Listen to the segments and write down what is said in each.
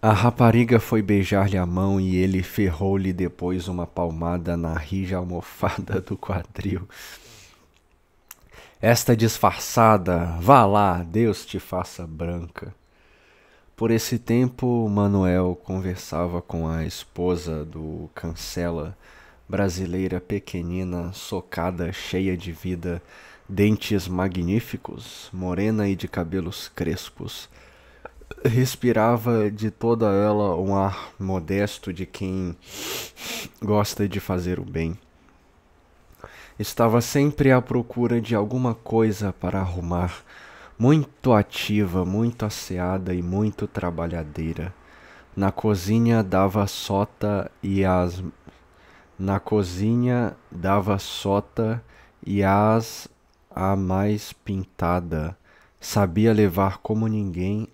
A rapariga foi beijar-lhe a mão e ele ferrou-lhe depois uma palmada na rija almofada do quadril. Esta disfarçada, vá lá, Deus te faça branca. Por esse tempo, Manuel conversava com a esposa do Cancela, brasileira pequenina, socada, cheia de vida, dentes magníficos, morena e de cabelos crespos. Respirava de toda ela um ar modesto de quem gosta de fazer o bem. Estava sempre à procura de alguma coisa para arrumar, muito ativa, muito asseada e muito trabalhadeira. Na cozinha dava sota e as Na cozinha dava sota e as a mais pintada. Sabia levar como ninguém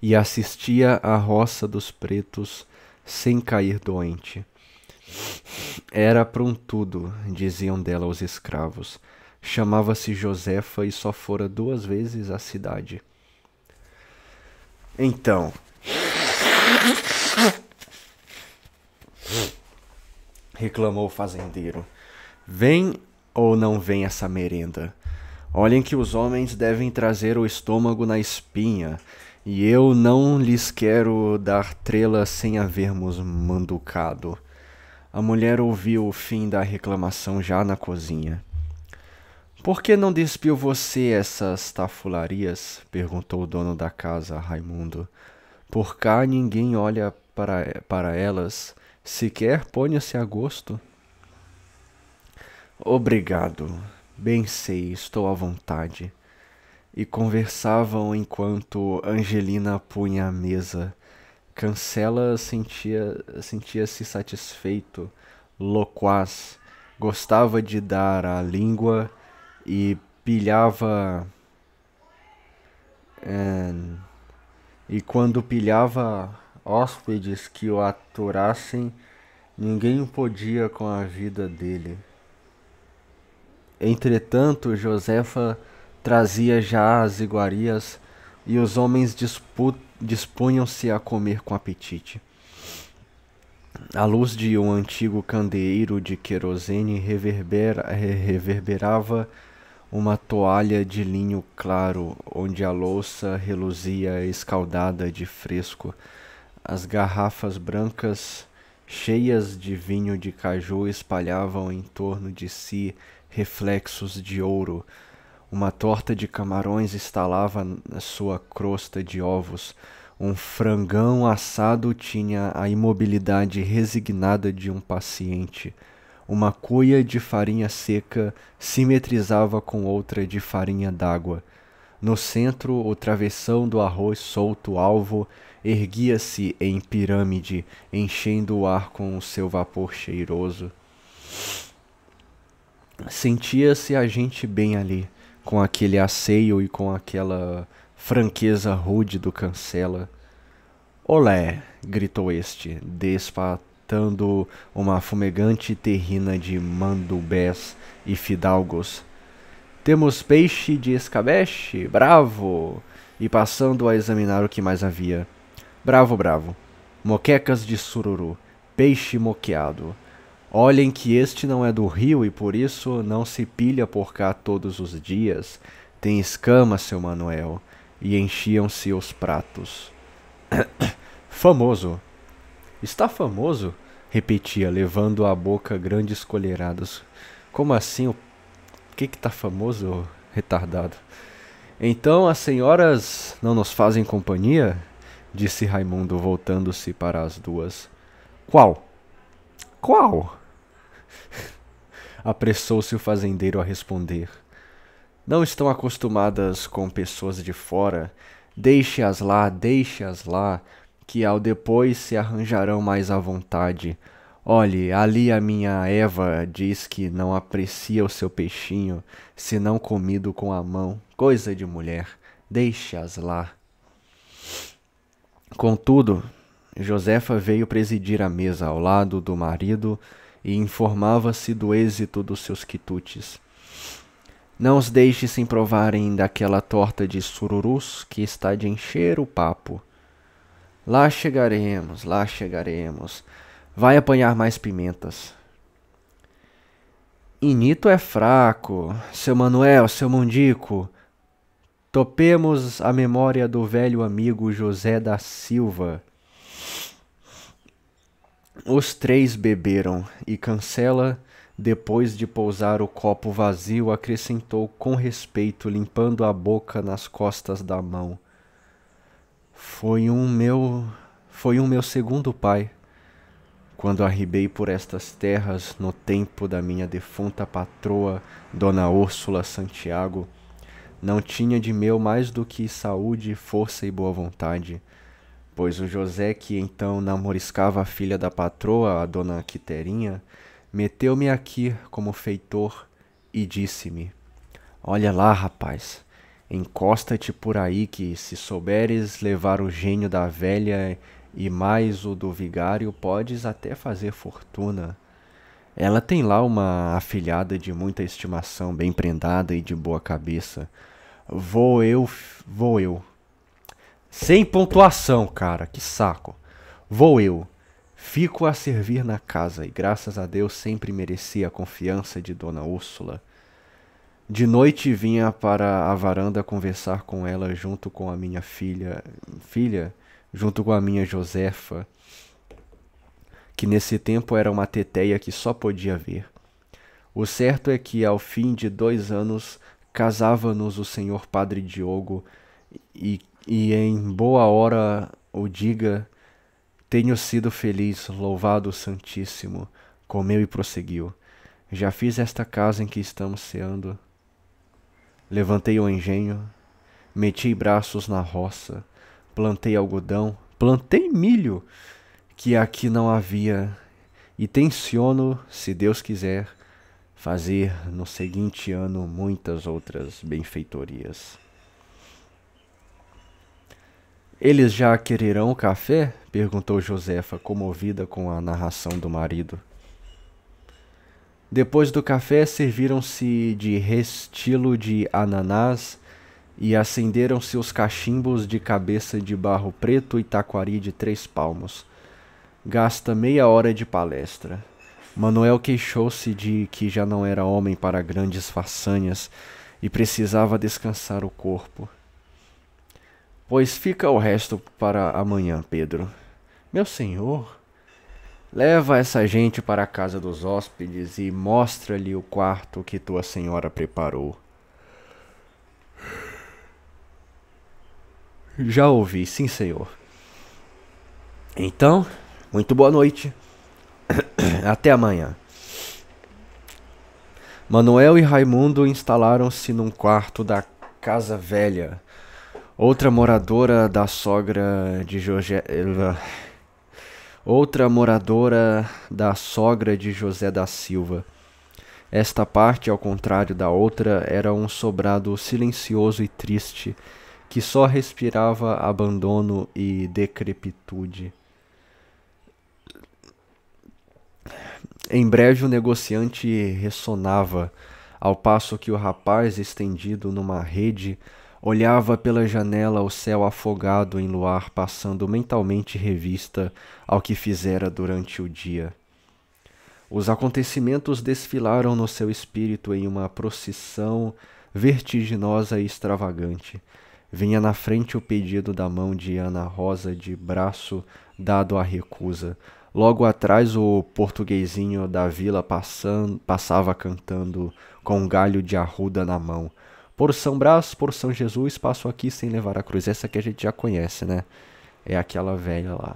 e assistia à roça dos pretos sem cair doente. Era prontudo, diziam dela os escravos. Chamava-se Josefa e só fora 2 vezes à cidade. Então, reclamou o fazendeiro, vem ou não vem essa merenda? Olhem que os homens devem trazer o estômago na espinha, e eu não lhes quero dar trela sem havermos manducado. A mulher ouviu o fim da reclamação já na cozinha. Por que não despiu você essas tafularias? Perguntou o dono da casa, Raimundo. Por cá ninguém olha para elas, sequer ponha-se a gosto. Obrigado, bem sei, estou à vontade. E conversavam enquanto Angelina punha a mesa. Cancela sentia-se satisfeito, loquaz, gostava de dar a língua e pilhava. E quando pilhava hóspedes que o aturassem, ninguém podia com a vida dele. Entretanto, Josefa trazia já as iguarias e os homens dispunham-se a comer com apetite. A luz de um antigo candeeiro de querosene reverberava uma toalha de linho claro, onde a louça reluzia escaldada de fresco. As garrafas brancas, cheias de vinho de caju, espalhavam em torno de si reflexos de ouro. Uma torta de camarões estalava na sua crosta de ovos. Um frangão assado tinha a imobilidade resignada de um paciente. Uma cuia de farinha seca simetrizava com outra de farinha d'água. No centro, o travessão do arroz solto alvo erguia-se em pirâmide, enchendo o ar com o seu vapor cheiroso. Sentia-se a gente bem ali, com aquele asseio e com aquela franqueza rude do Cancela. Olé! Gritou este, despatando uma fumegante terrina de mandubés e fidalgos. Temos peixe de escabeche? Bravo! E passando a examinar o que mais havia. Bravo, bravo. Moquecas de sururu. Peixe moqueado. Olhem que este não é do rio e por isso não se pilha por cá todos os dias. Tem escama, seu Manuel. E enchiam-se os pratos. Famoso. Está famoso? Repetia, levando à boca grandes colheradas. Como assim? O que tá famoso, retardado? Então as senhoras não nos fazem companhia? Disse Raimundo, voltando-se para as duas. Qual? Qual? Apressou-se o fazendeiro a responder. Não estão acostumadas com pessoas de fora. Deixe-as lá, que ao depois se arranjarão mais à vontade. Olhe, ali a minha Eva diz que não aprecia o seu peixinho, se não comido com a mão. Coisa de mulher. Deixe-as lá. Contudo, Josefa veio presidir a mesa ao lado do marido e informava-se do êxito dos seus quitutes. Não os deixe sem provarem daquela torta de sururus que está de encher o papo. Lá chegaremos, lá chegaremos. Vai apanhar mais pimentas. Inito é fraco, seu Manuel, seu Mundico. Topemos a memória do velho amigo José da Silva. Os três beberam e Cancela, depois de pousar o copo vazio, acrescentou com respeito, limpando a boca nas costas da mão. Foi um meu segundo pai. Quando arribei por estas terras no tempo da minha defunta patroa, Dona Úrsula Santiago, não tinha de meu mais do que saúde, força e boa vontade, pois o José, que então namoriscava a filha da patroa, a Dona Quiterinha, meteu-me aqui como feitor e disse-me: olha lá, rapaz, encosta-te por aí que, se souberes levar o gênio da velha e mais o do vigário, podes até fazer fortuna. Ela tem lá uma afilhada de muita estimação, bem prendada e de boa cabeça. Vou eu. Sem pontuação, cara, que saco. Vou eu. Fico a servir na casa e, graças a Deus, sempre mereci a confiança de Dona Úrsula. De noite vinha para a varanda conversar com ela junto com a minha junto com a minha Josefa, que nesse tempo era uma teteia que só podia ver. O certo é que, ao fim de 2 anos, casava-nos o senhor Padre Diogo e em boa hora o diga, tenho sido feliz, louvado o Santíssimo, comeu e prosseguiu. Já fiz esta casa em que estamos ceando. Levantei o engenho, meti braços na roça, plantei algodão, plantei milho, que aqui não havia, e tenciono, se Deus quiser, fazer no seguinte ano muitas outras benfeitorias. Eles já quererão café? Perguntou Josefa, comovida com a narração do marido. Depois do café, serviram-se de restilo de ananás e acenderam-se os cachimbos de cabeça de barro preto e taquari de 3 palmos. Gasta meia hora de palestra. Manuel queixou-se de que já não era homem para grandes façanhas e precisava descansar o corpo. Pois fica o resto para amanhã, Pedro. Meu senhor, leva essa gente para a casa dos hóspedes e mostra-lhe o quarto que tua senhora preparou. Já ouvi, sim, senhor. Então, muito boa noite. Até amanhã. Manuel e Raimundo instalaram-se num quarto da casa velha. Outra moradora da sogra de José da Silva. Esta parte, ao contrário da outra, era um sobrado silencioso e triste, que só respirava abandono e decrepitude. Em breve o negociante ressonava, ao passo que o rapaz, estendido numa rede, olhava pela janela o céu afogado em luar, passando mentalmente revista ao que fizera durante o dia. Os acontecimentos desfilaram no seu espírito em uma procissão vertiginosa e extravagante. Vinha na frente o pedido da mão de Ana Rosa, de braço dado à recusa. Logo atrás o portuguesinho da vila passava cantando, com um galho de arruda na mão. Por São Brás, por São Jesus, passo aqui sem levar a cruz. Essa que a gente já conhece, né? É aquela velha lá.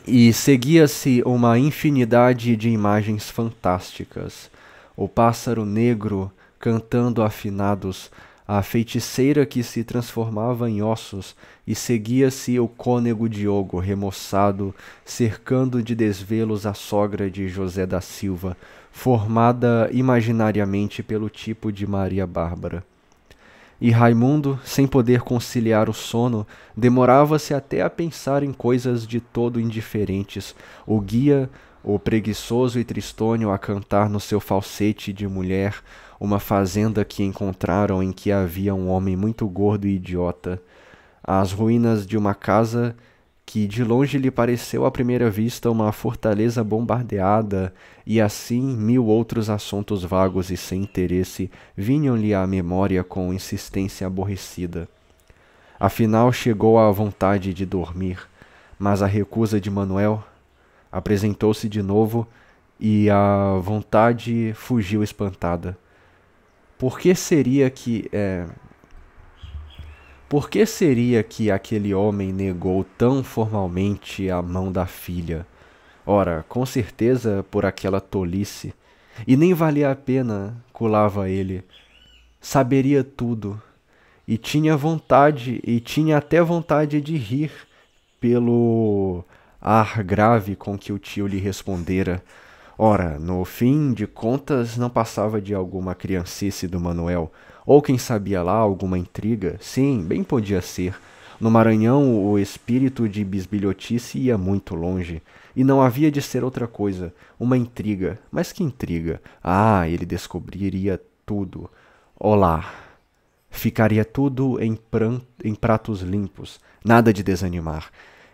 E seguia-se uma infinidade de imagens fantásticas. O pássaro negro cantando afinados, a feiticeira que se transformava em ossos, e seguia-se o cônego Diogo, remoçado, cercando de desvelos a sogra de José da Silva, formada imaginariamente pelo tipo de Maria Bárbara. E Raimundo, sem poder conciliar o sono, demorava-se até a pensar em coisas de todo indiferentes. O guia, o preguiçoso e tristonho, a cantar no seu falsete de mulher, uma fazenda que encontraram em que havia um homem muito gordo e idiota, as ruínas de uma casa que de longe lhe pareceu à primeira vista uma fortaleza bombardeada, e assim 1000 outros assuntos vagos e sem interesse vinham-lhe à memória com insistência aborrecida. Afinal chegou à vontade de dormir, mas a recusa de Manuel apresentou-se de novo e a vontade fugiu espantada. Por que seria que aquele homem negou tão formalmente a mão da filha? Ora, com certeza por aquela tolice. E nem valia a pena, culava ele. Saberia tudo. E tinha até vontade de rir pelo ar grave com que o tio lhe respondera. Ora, no fim de contas, não passava de alguma criancice do Manuel, ou quem sabia lá, alguma intriga. Sim, bem podia ser. No Maranhão, o espírito de bisbilhotice ia muito longe, e não havia de ser outra coisa, uma intriga. Mas que intriga? Ah, ele descobriria tudo. Olá! Ficaria tudo em pratos limpos, nada de desanimar.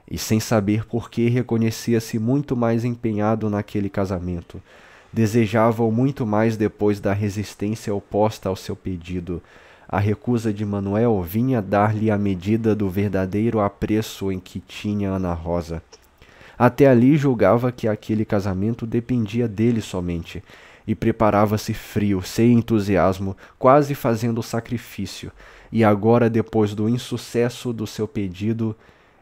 E sem saber por que reconhecia-se muito mais empenhado naquele casamento. Desejava-o muito mais depois da resistência oposta ao seu pedido. A recusa de Manuel vinha dar-lhe a medida do verdadeiro apreço em que tinha Ana Rosa. Até ali julgava que aquele casamento dependia dele somente, e preparava-se frio, sem entusiasmo, quase fazendo sacrifício. E agora, depois do insucesso do seu pedido,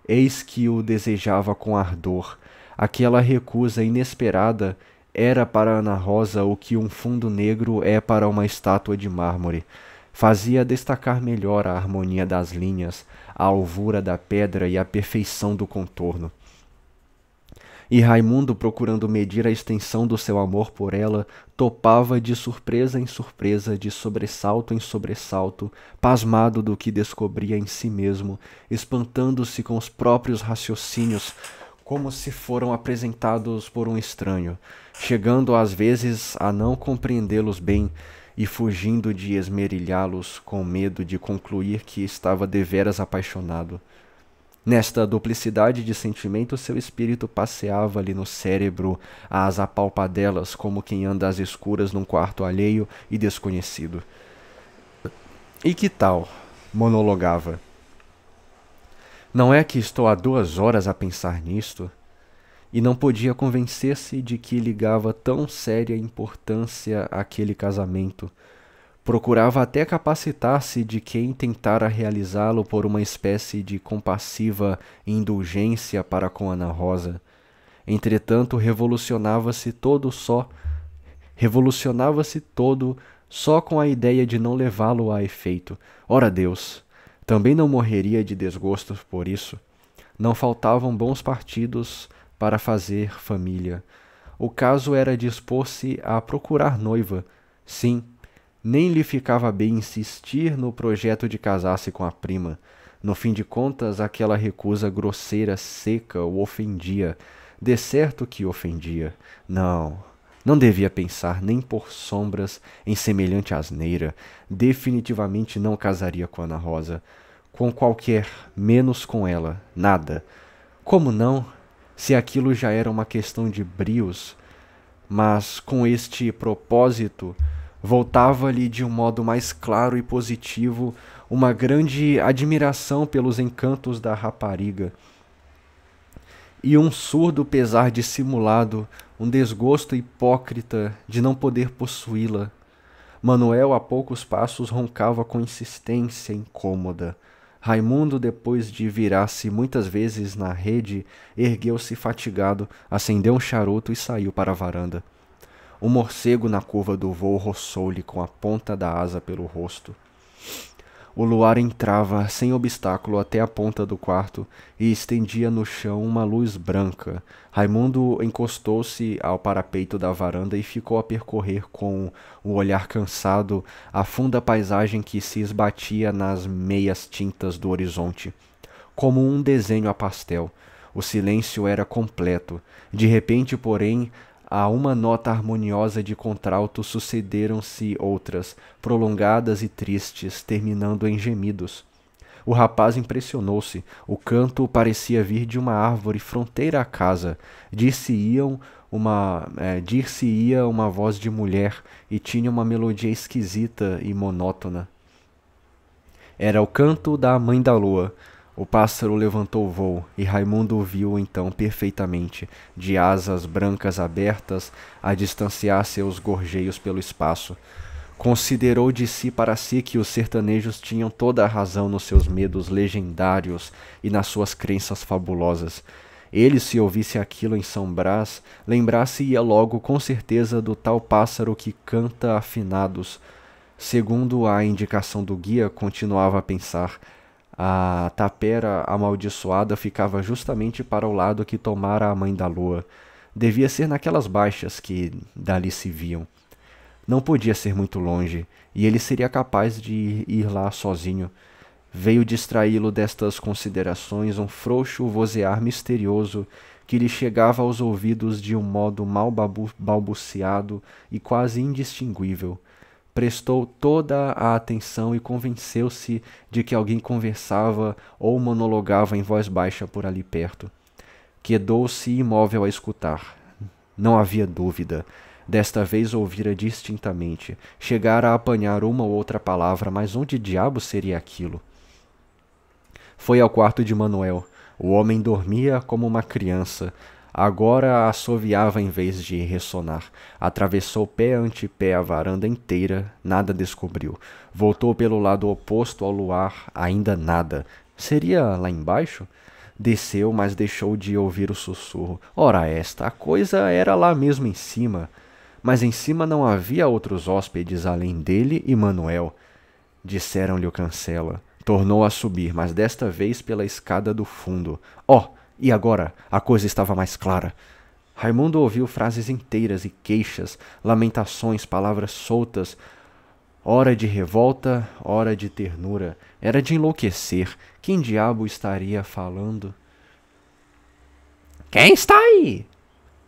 eis que o desejava com ardor. Aquela recusa inesperada era para Ana Rosa o que um fundo negro é para uma estátua de mármore. Fazia destacar melhor a harmonia das linhas, a alvura da pedra e a perfeição do contorno. E Raimundo, procurando medir a extensão do seu amor por ela, topava de surpresa em surpresa, de sobressalto em sobressalto, pasmado do que descobria em si mesmo, espantando-se com os próprios raciocínios, como se foram apresentados por um estranho, chegando às vezes a não compreendê-los bem e fugindo de esmerilhá-los com medo de concluir que estava deveras apaixonado. Nesta duplicidade de sentimentos, seu espírito passeava-lhe no cérebro às apalpadelas, como quem anda às escuras num quarto alheio e desconhecido. E que tal? Monologava. Não é que estou há 2 horas a pensar nisto? E não podia convencer-se de que ligava tão séria importância àquele casamento. Procurava até capacitar-se de quem tentara realizá-lo por uma espécie de compassiva indulgência para com Ana Rosa. Entretanto, revolucionava-se todo só com a ideia de não levá-lo a efeito. Ora Deus, também não morreria de desgosto por isso. Não faltavam bons partidos para fazer família. O caso era dispor-se a procurar noiva. Sim, nem lhe ficava bem insistir no projeto de casar-se com a prima. No fim de contas, aquela recusa grosseira, seca, o ofendia. De certo que ofendia. Não devia pensar nem por sombras em semelhante asneira. Definitivamente não casaria com Ana Rosa. Com qualquer, menos com ela. Nada. Como não? Se aquilo já era uma questão de brios. Mas com este propósito voltava-lhe de um modo mais claro e positivo uma grande admiração pelos encantos da rapariga e um surdo pesar dissimulado, um desgosto hipócrita de não poder possuí-la. Manuel, a poucos passos, roncava com insistência incômoda. Raimundo, depois de virar-se muitas vezes na rede, ergueu-se fatigado, acendeu um charuto e saiu para a varanda. Um morcego na curva do vôo roçou-lhe com a ponta da asa pelo rosto. O luar entrava sem obstáculo até a ponta do quarto e estendia no chão uma luz branca. Raimundo encostou-se ao parapeito da varanda e ficou a percorrer com o olhar cansado a funda paisagem que se esbatia nas meias tintas do horizonte, como um desenho a pastel. O silêncio era completo. De repente, porém, A uma nota harmoniosa de contralto sucederam-se outras, prolongadas e tristes, terminando em gemidos. O rapaz impressionou-se. O canto parecia vir de uma árvore fronteira à casa. Dir-se-ia uma voz de mulher e tinha uma melodia esquisita e monótona. Era o canto da mãe da lua. O pássaro levantou voo, e Raimundo o viu então perfeitamente, de asas brancas abertas, a distanciar seus gorjeios pelo espaço. Considerou de si para si que os sertanejos tinham toda a razão nos seus medos legendários e nas suas crenças fabulosas. Ele, se ouvisse aquilo em São Brás, lembrar-se-ia logo com certeza do tal pássaro que canta afinados. Segundo a indicação do guia, continuava a pensar, a tapera amaldiçoada ficava justamente para o lado que tomara a mãe da lua. Devia ser naquelas baixas que dali se viam. Não podia ser muito longe, e ele seria capaz de ir lá sozinho. Veio distraí-lo destas considerações um frouxo vozear misterioso que lhe chegava aos ouvidos de um modo mal balbuciado e quase indistinguível. Prestou toda a atenção e convenceu-se de que alguém conversava ou monologava em voz baixa por ali perto. Quedou-se imóvel a escutar. Não havia dúvida. Desta vez ouvira distintamente. Chegara a apanhar uma ou outra palavra, mas onde diabo seria aquilo? Foi ao quarto de Manuel. O homem dormia como uma criança. Agora assoviava em vez de ressonar. Atravessou pé ante pé a varanda inteira, nada descobriu. Voltou pelo lado oposto ao luar, ainda nada. Seria lá embaixo? Desceu, mas deixou de ouvir o sussurro. Ora esta, a coisa era lá mesmo em cima. Mas em cima não havia outros hóspedes além dele e Manuel. Disseram-lhe o Cancela. Tornou a subir, mas desta vez pela escada do fundo. E agora a coisa estava mais clara. Raimundo ouviu frases inteiras e queixas, lamentações, palavras soltas, ora de revolta, ora de ternura. Era de enlouquecer. Quem diabo estaria falando? Quem está aí?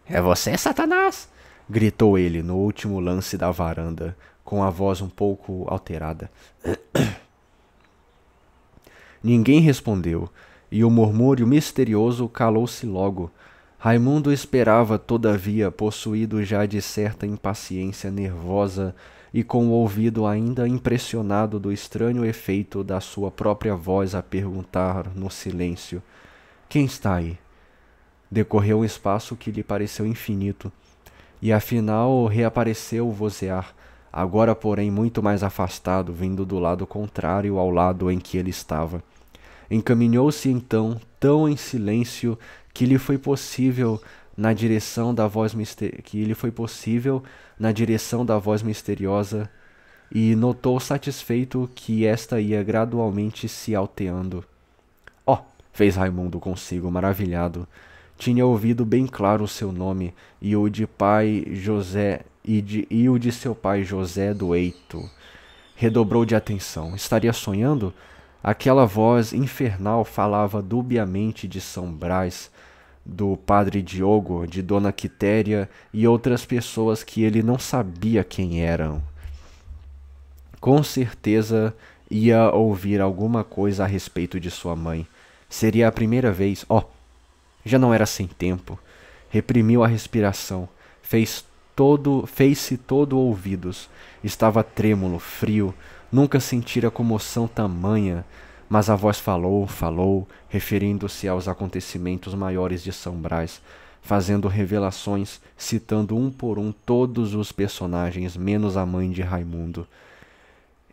É você, Satanás? Gritou ele no último lance da varanda, com a voz um pouco alterada. Ninguém respondeu, e o murmúrio misterioso calou-se logo. Raimundo esperava, todavia, possuído já de certa impaciência nervosa e com o ouvido ainda impressionado do estranho efeito da sua própria voz a perguntar no silêncio: Quem está aí? Decorreu um espaço que lhe pareceu infinito, e afinal reapareceu o vozear, agora porém muito mais afastado, vindo do lado contrário ao lado em que ele estava. Encaminhou-se então, tão em silêncio, que lhe foi possível na direção da voz misteriosa, e notou satisfeito que esta ia gradualmente se alteando. Fez Raimundo consigo, maravilhado. Tinha ouvido bem claro o seu nome e o de seu pai José do Eito. Redobrou de atenção. Estaria sonhando? Aquela voz infernal falava dubiamente de São Brás, do padre Diogo, de Dona Quitéria e outras pessoas que ele não sabia quem eram. Com certeza ia ouvir alguma coisa a respeito de sua mãe. Seria a primeira vez. Já não era sem tempo. Reprimiu a respiração. Fez-se todo ouvidos. Estava trêmulo, frio. Nunca sentira comoção tamanha. Mas a voz falou, referindo-se aos acontecimentos maiores de São Brás, fazendo revelações, citando um por um todos os personagens, menos a mãe de Raimundo.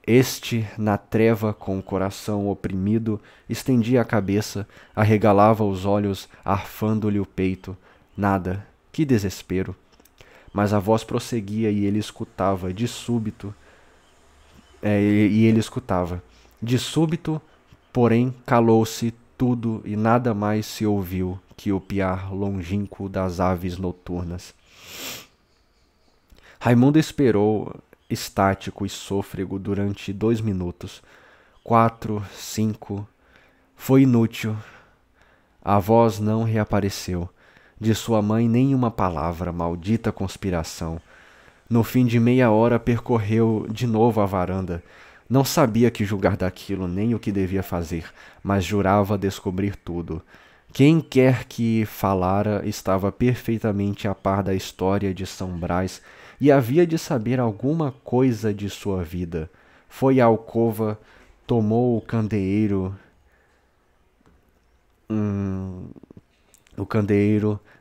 Este, na treva, com o coração oprimido, estendia a cabeça, arregalava os olhos, arfando-lhe o peito. Nada, que desespero! Mas a voz prosseguia e ele escutava, de súbito. De súbito, porém, calou-se tudo e nada mais se ouviu que o piar longínquo das aves noturnas. Raimundo esperou, estático e sôfrego, durante 2 minutos. 4, 5. Foi inútil. A voz não reapareceu. De sua mãe nem uma palavra, maldita conspiração. No fim de meia hora percorreu de novo a varanda. Não sabia que julgar daquilo, nem o que devia fazer, mas jurava descobrir tudo. Quem quer que falara estava perfeitamente a par da história de São Brás e havia de saber alguma coisa de sua vida. Foi à alcova, tomou o candeeiro,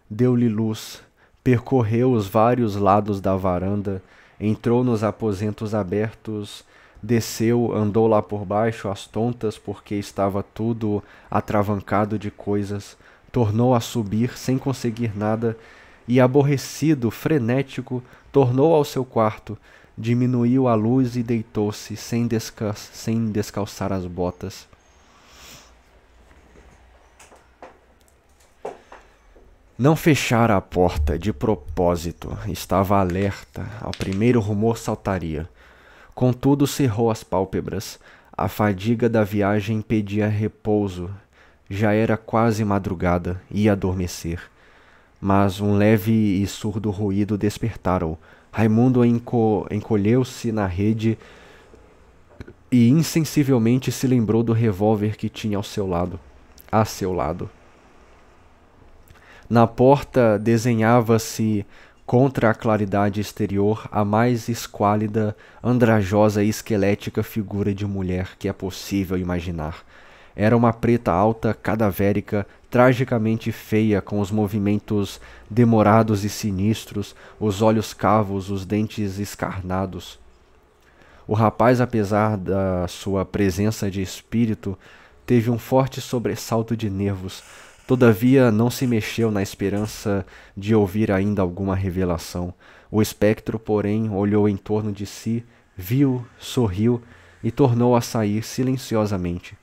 deu-lhe luz, percorreu os vários lados da varanda, entrou nos aposentos abertos, desceu, andou lá por baixo às tontas porque estava tudo atravancado de coisas, tornou a subir sem conseguir nada e, aborrecido, frenético, tornou ao seu quarto, diminuiu a luz e deitou-se sem descalçar as botas. Não fechara a porta de propósito, estava alerta, ao primeiro rumor saltaria. Contudo, cerrou as pálpebras. A fadiga da viagem pedia repouso. Já era quase madrugada, ia adormecer. Mas um leve e surdo ruído despertara-o. Raimundo encolheu-se na rede e insensivelmente se lembrou do revólver que tinha a seu lado. Na porta desenhava-se, contra a claridade exterior, a mais esquálida, andrajosa e esquelética figura de mulher que é possível imaginar. Era uma preta alta, cadavérica, tragicamente feia, com os movimentos demorados e sinistros, os olhos cavos, os dentes escarnados. O rapaz, apesar da sua presença de espírito, teve um forte sobressalto de nervos. Todavia não se mexeu na esperança de ouvir ainda alguma revelação. O espectro, porém, olhou em torno de si, viu, sorriu e tornou a sair silenciosamente.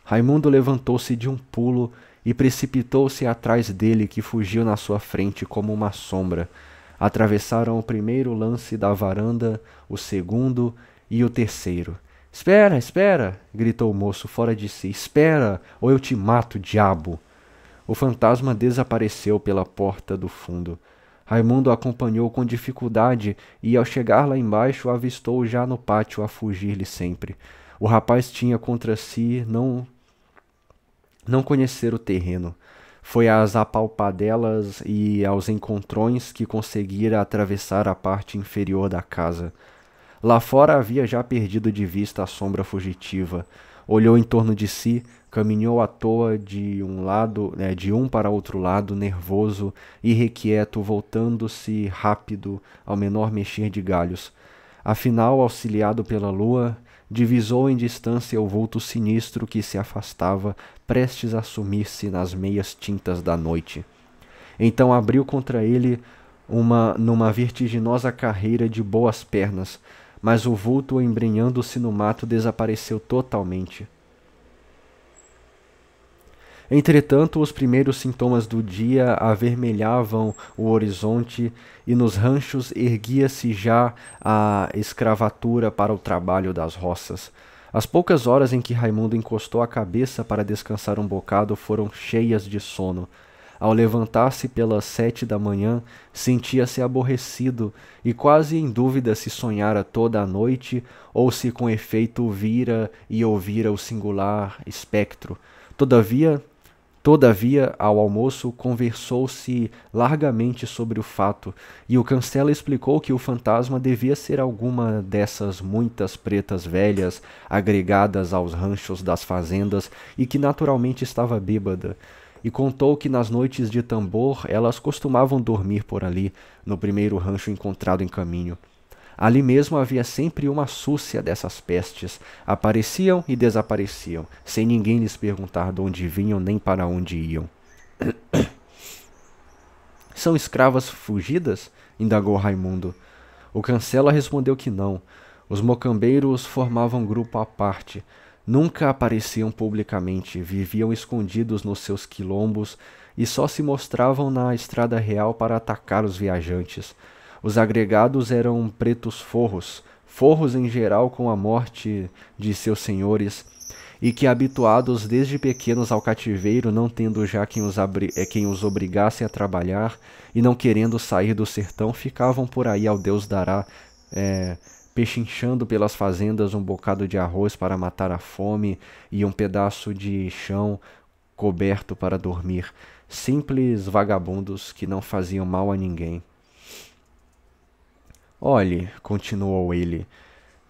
Raimundo levantou-se de um pulo e precipitou-se atrás dele, que fugiu na sua frente como uma sombra. Atravessaram o primeiro lance da varanda, o segundo e o terceiro. Espera, espera! Gritou o moço fora de si. Espera, ou eu te mato, diabo! O fantasma desapareceu pela porta do fundo. Raimundo acompanhou com dificuldade e, ao chegar lá embaixo, avistou já no pátio a fugir-lhe sempre. O rapaz tinha contra si não conhecer o terreno. Foi às apalpadelas e aos encontrões que conseguira atravessar a parte inferior da casa. Lá fora havia já perdido de vista a sombra fugitiva. Olhou em torno de si, caminhou à toa de um para outro lado, nervoso, irrequieto, voltando-se rápido ao menor mexer de galhos. Afinal, auxiliado pela lua, divisou em distância o vulto sinistro que se afastava, prestes a sumir-se nas meias tintas da noite. Então abriu contra ele numa vertiginosa carreira de boas pernas, mas o vulto, embrenhando-se no mato, desapareceu totalmente. Entretanto, os primeiros sintomas do dia avermelhavam o horizonte e nos ranchos erguia-se já a escravatura para o trabalho das roças. As poucas horas em que Raimundo encostou a cabeça para descansar um bocado foram cheias de sono. Ao levantar-se pelas 7 da manhã, sentia-se aborrecido e quase em dúvida se sonhara toda a noite ou se com efeito vira e ouvira o singular espectro. Todavia, ao almoço, conversou-se largamente sobre o fato, e o Cancela explicou que o fantasma devia ser alguma dessas muitas pretas velhas agregadas aos ranchos das fazendas e que naturalmente estava bêbada. E contou que nas noites de tambor elas costumavam dormir por ali, no primeiro rancho encontrado em caminho. Ali mesmo havia sempre uma súcia dessas pestes. Apareciam e desapareciam, sem ninguém lhes perguntar de onde vinham nem para onde iam. São escravas fugidas? Indagou Raimundo. O Cancela respondeu que não. Os mocambeiros formavam grupo à parte. Nunca apareciam publicamente, viviam escondidos nos seus quilombos e só se mostravam na estrada real para atacar os viajantes. Os agregados eram pretos forros em geral com a morte de seus senhores, e que, habituados desde pequenos ao cativeiro, não tendo já quem os obrigasse a trabalhar e não querendo sair do sertão, ficavam por aí ao Deus dará, pechinchando pelas fazendas um bocado de arroz para matar a fome e um pedaço de chão coberto para dormir. Simples vagabundos que não faziam mal a ninguém. Olhe, continuou ele,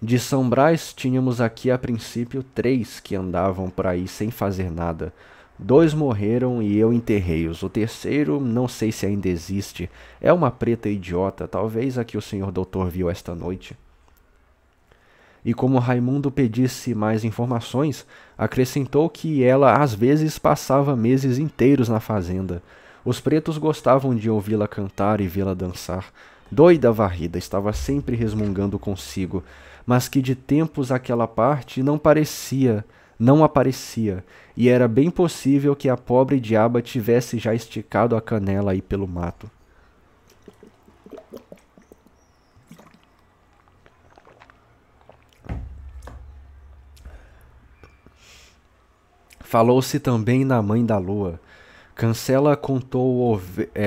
de São Brás tínhamos aqui a princípio 3 que andavam por aí sem fazer nada. 2 morreram e eu enterrei-os. O terceiro, não sei se ainda existe. É uma preta idiota, talvez a que o senhor doutor viu esta noite. E como Raimundo pedisse mais informações, acrescentou que ela às vezes passava meses inteiros na fazenda. Os pretos gostavam de ouvi-la cantar e vê-la dançar. Doida varrida, estava sempre resmungando consigo, mas que de tempos àquela parte não aparecia, e era bem possível que a pobre diaba tivesse já esticado a canela aí pelo mato. Falou-se também na Mãe da Lua. Cancela contou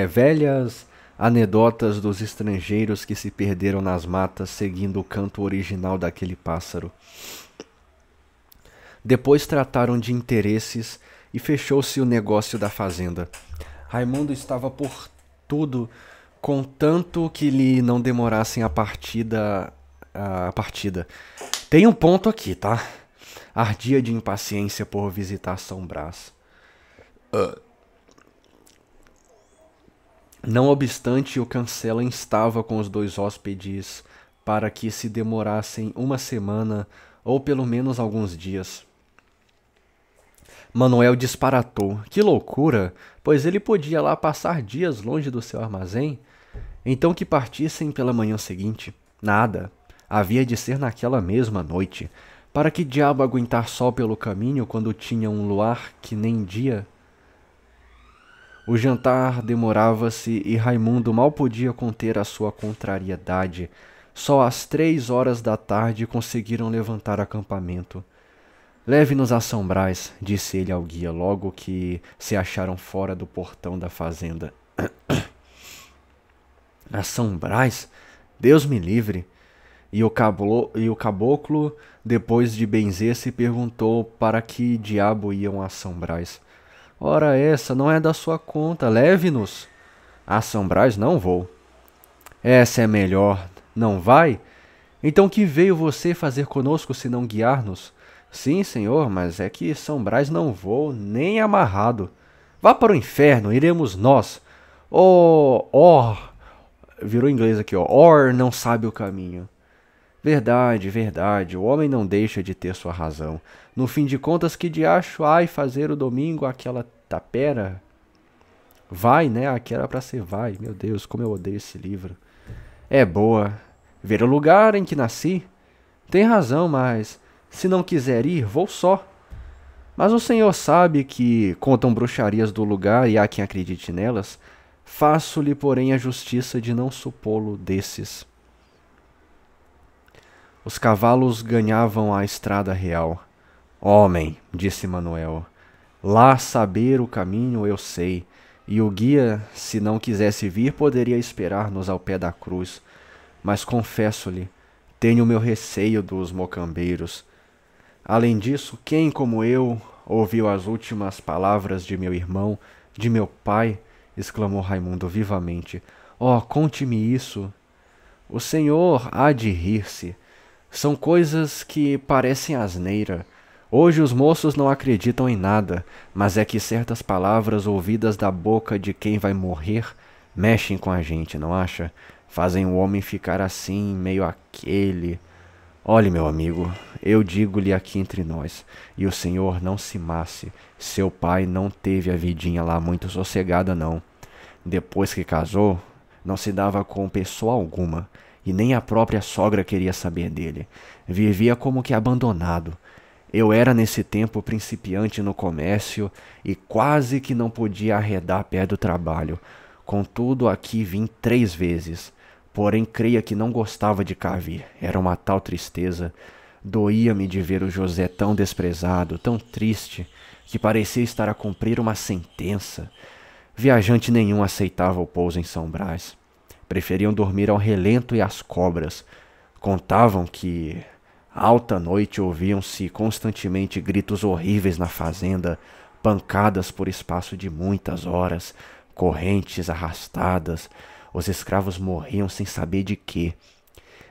velhas anedotas dos estrangeiros que se perderam nas matas seguindo o canto original daquele pássaro. Depois trataram de interesses e fechou-se o negócio da fazenda. Raimundo estava por tudo, contanto que lhe não demorassem a partida. Tem um ponto aqui, tá? Ardia de impaciência por visitar São Brás. Não obstante, o Cancela instava com os 2 hóspedes para que se demorassem uma semana ou pelo menos alguns dias. Manuel disparatou. Que loucura! Pois ele podia lá passar dias longe do seu armazém. Então que partissem pela manhã seguinte. Nada. Havia de ser naquela mesma noite. Para que diabo aguentar sol pelo caminho quando tinha um luar que nem dia? O jantar demorava-se e Raimundo mal podia conter a sua contrariedade. Só às 3 horas da tarde conseguiram levantar acampamento. Leve-nos a São Brás, disse ele ao guia, logo que se acharam fora do portão da fazenda. A São Brás? Deus me livre! E o caboclo, depois de benzer-se, perguntou para que diabo iam a São Brás. Ora essa, não é da sua conta, leve-nos. A São Brás não vou. Essa é melhor, não vai? Então que veio você fazer conosco se não guiar-nos? Sim, senhor, mas é que São Brás não vou, nem amarrado. Vá para o inferno, iremos nós. Virou inglês aqui, ó. Or não sabe o caminho. Verdade, verdade, o homem não deixa de ter sua razão. No fim de contas, que diacho ai fazer o domingo aquela tapera? Vai, né? Aquela pra ser vai. Meu Deus, como eu odeio esse livro. É boa. Ver o lugar em que nasci? Tem razão, mas se não quiser ir, vou só. Mas o senhor sabe que contam bruxarias do lugar e há quem acredite nelas? Faço-lhe, porém, a justiça de não supô-lo desses. Os cavalos ganhavam a estrada real. Homem, disse Manuel, lá saber o caminho eu sei, e o guia, se não quisesse vir, poderia esperar-nos ao pé da cruz. Mas confesso-lhe, tenho meu receio dos mocambeiros. Além disso, quem como eu ouviu as últimas palavras de meu irmão, de meu pai? Exclamou Raimundo vivamente. Oh, conte-me isso. O senhor há de rir-se. São coisas que parecem asneira. Hoje os moços não acreditam em nada, mas é que certas palavras ouvidas da boca de quem vai morrer mexem com a gente, não acha? Fazem o homem ficar assim, meio aquele. Olhe, meu amigo, eu digo-lhe aqui entre nós, e o senhor não se mace, seu pai não teve a vidinha lá muito sossegada, não. Depois que casou, não se dava com pessoa alguma, e nem a própria sogra queria saber dele. Vivia como que abandonado. Eu era nesse tempo principiante no comércio e quase que não podia arredar pé do trabalho. Contudo, aqui vim 3 vezes. Porém, creia que não gostava de cá vir. Era uma tal tristeza. Doía-me de ver o José tão desprezado, tão triste, que parecia estar a cumprir uma sentença. Viajante nenhum aceitava o pouso em São Brás. Preferiam dormir ao relento e às cobras. Contavam que, alta noite, ouviam-se constantemente gritos horríveis na fazenda, pancadas por espaço de muitas horas, correntes arrastadas. Os escravos morriam sem saber de quê.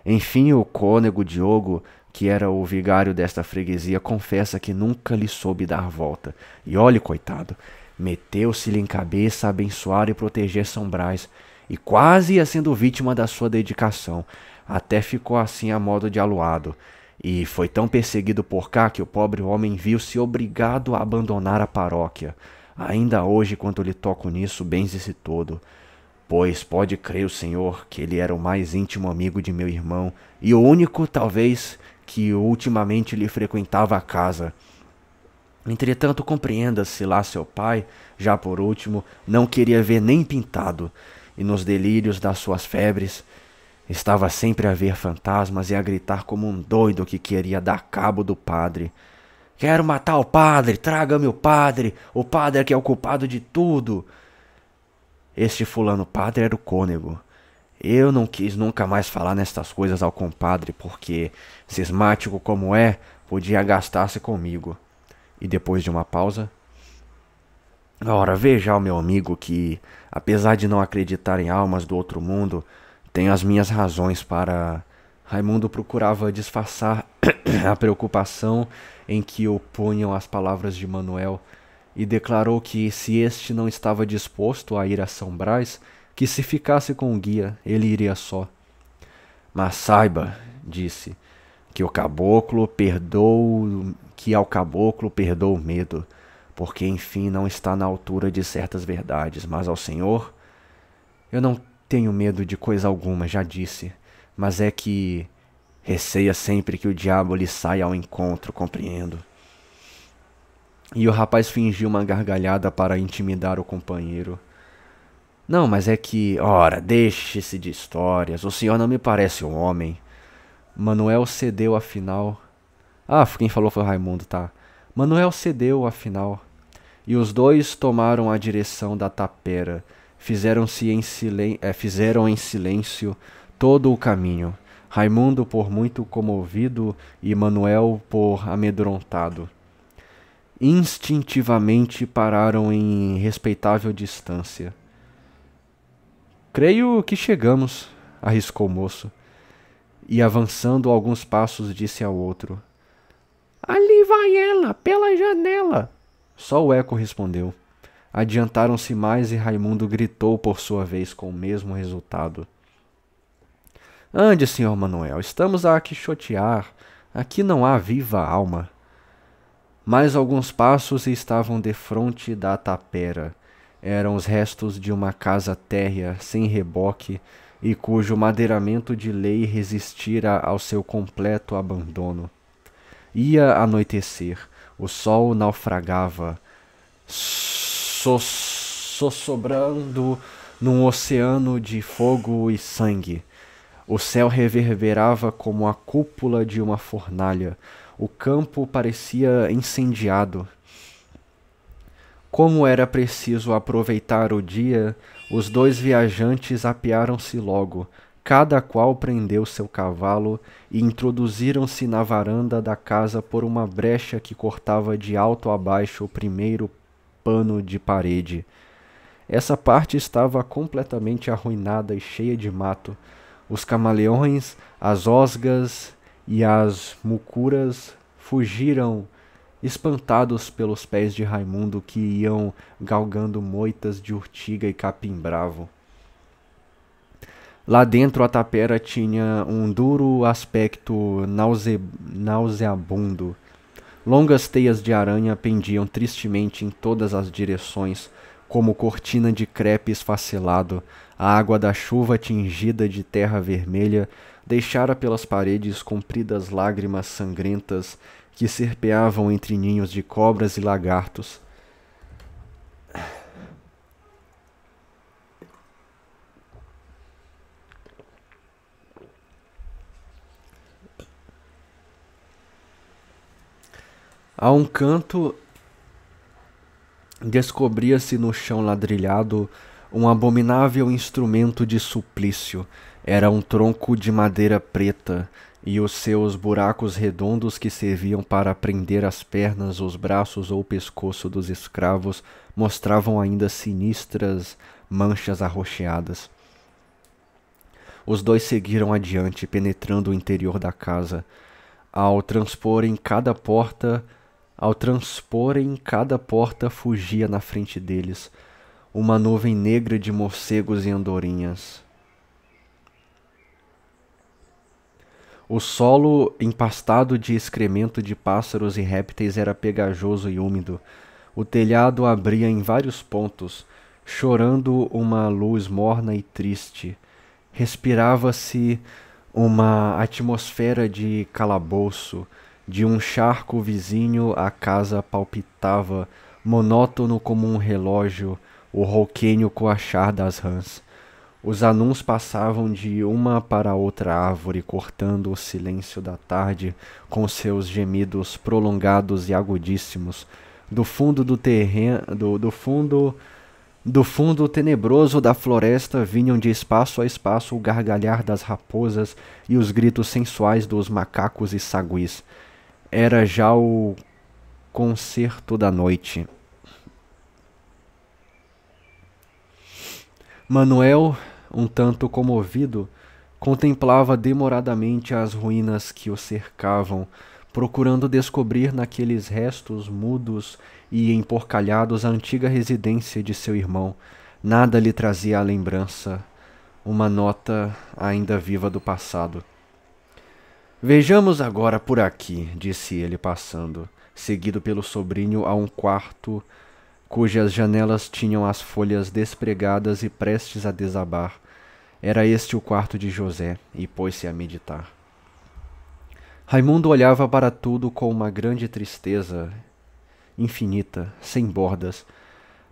Enfim, o cônego Diogo, que era o vigário desta freguesia, confessa que nunca lhe soube dar volta. E olhe, coitado, meteu-se-lhe em cabeça a abençoar e proteger São Brás, e quase ia sendo vítima da sua dedicação. Até ficou assim a modo de aluado. E foi tão perseguido por cá que o pobre homem viu-se obrigado a abandonar a paróquia. Ainda hoje, quando lhe toco nisso, benze-se todo. Pois pode crer o senhor que ele era o mais íntimo amigo de meu irmão e o único, talvez, que ultimamente lhe frequentava a casa. Entretanto, compreenda-se lá seu pai, já por último, não queria ver nem pintado, e nos delírios das suas febres estava sempre a ver fantasmas e a gritar como um doido que queria dar cabo do padre. Quero matar o padre, traga-me o padre é que é o culpado de tudo. Este fulano padre era o cônego. Eu não quis nunca mais falar nestas coisas ao compadre, porque, cismático como é, podia gastar-se comigo. E depois de uma pausa, ora, veja o meu amigo que, apesar de não acreditar em almas do outro mundo, tenho as minhas razões para... Raimundo procurava disfarçar a preocupação em que o punham as palavras de Manuel e declarou que, se este não estava disposto a ir a São Brás, que se ficasse com o guia, ele iria só. Mas saiba, disse, que ao caboclo perdoa o medo, porque enfim não está na altura de certas verdades, mas ao Senhor eu não tenho medo de coisa alguma, já disse, mas é que receia sempre que o diabo lhe saia ao encontro, compreendo. E o rapaz fingiu uma gargalhada para intimidar o companheiro. Não, mas é que, ora, deixe-se de histórias, o senhor não me parece um homem. Manuel cedeu afinal. Ah, quem falou foi o Raimundo, tá? Manuel cedeu afinal. E os dois tomaram a direção da tapera. Fizeram em silêncio todo o caminho. Raimundo por muito comovido e Manuel por amedrontado. Instintivamente pararam em respeitável distância. Creio que chegamos, arriscou o moço. E avançando alguns passos disse ao outro. Ali vai ela, pela janela. Só o eco respondeu. Adiantaram-se mais e Raimundo gritou por sua vez com o mesmo resultado. Ande, senhor Manuel, estamos a quixotear. Aqui não há viva alma. Mais alguns passos e estavam defronte da tapera. Eram os restos de uma casa térrea, sem reboque, e cujo madeiramento de lei resistira ao seu completo abandono. Ia anoitecer, o sol naufragava, sossobrando num oceano de fogo e sangue. O céu reverberava como a cúpula de uma fornalha. O campo parecia incendiado. Como era preciso aproveitar o dia, os dois viajantes apearam-se logo, cada qual prendeu seu cavalo e introduziram-se na varanda da casa por uma brecha que cortava de alto a baixo o primeiro pano de parede. Essa parte estava completamente arruinada e cheia de mato. Os camaleões, as osgas e as mucuras fugiram, espantados pelos pés de Raimundo que iam galgando moitas de urtiga e capim-bravo. Lá dentro a tapera tinha um duro aspecto nauseabundo. Longas teias de aranha pendiam tristemente em todas as direções, como cortina de crepe esfacelado. A água da chuva tingida de terra vermelha deixara pelas paredes compridas lágrimas sangrentas que serpeavam entre ninhos de cobras e lagartos. A um canto, descobria-se no chão ladrilhado um abominável instrumento de suplício. Era um tronco de madeira preta, e os seus buracos redondos que serviam para prender as pernas, os braços ou o pescoço dos escravos mostravam ainda sinistras manchas arroxeadas. Os dois seguiram adiante, penetrando o interior da casa. Ao transporem cada porta, fugia na frente deles uma nuvem negra de morcegos e andorinhas. O solo, empastado de excremento de pássaros e répteis, era pegajoso e úmido. O telhado abria em vários pontos, chorando uma luz morna e triste. Respirava-se uma atmosfera de calabouço. De um charco vizinho a casa palpitava, monótono como um relógio, o rouquenho coachar das rãs. Os anuns passavam de uma para outra árvore, cortando o silêncio da tarde com seus gemidos prolongados e agudíssimos. Do fundo do terreno, do fundo tenebroso da floresta vinham de espaço a espaço o gargalhar das raposas e os gritos sensuais dos macacos e saguis. Era já o concerto da noite. Manuel, um tanto comovido, contemplava demoradamente as ruínas que o cercavam, procurando descobrir naqueles restos mudos e emporcalhados a antiga residência de seu irmão. Nada lhe trazia a lembrança, uma nota ainda viva do passado. Vejamos agora por aqui, disse ele passando, seguido pelo sobrinho a um quarto cujas janelas tinham as folhas despregadas e prestes a desabar. Era este o quarto de José, e pôs-se a meditar. Raimundo olhava para tudo com uma grande tristeza, infinita, sem bordas,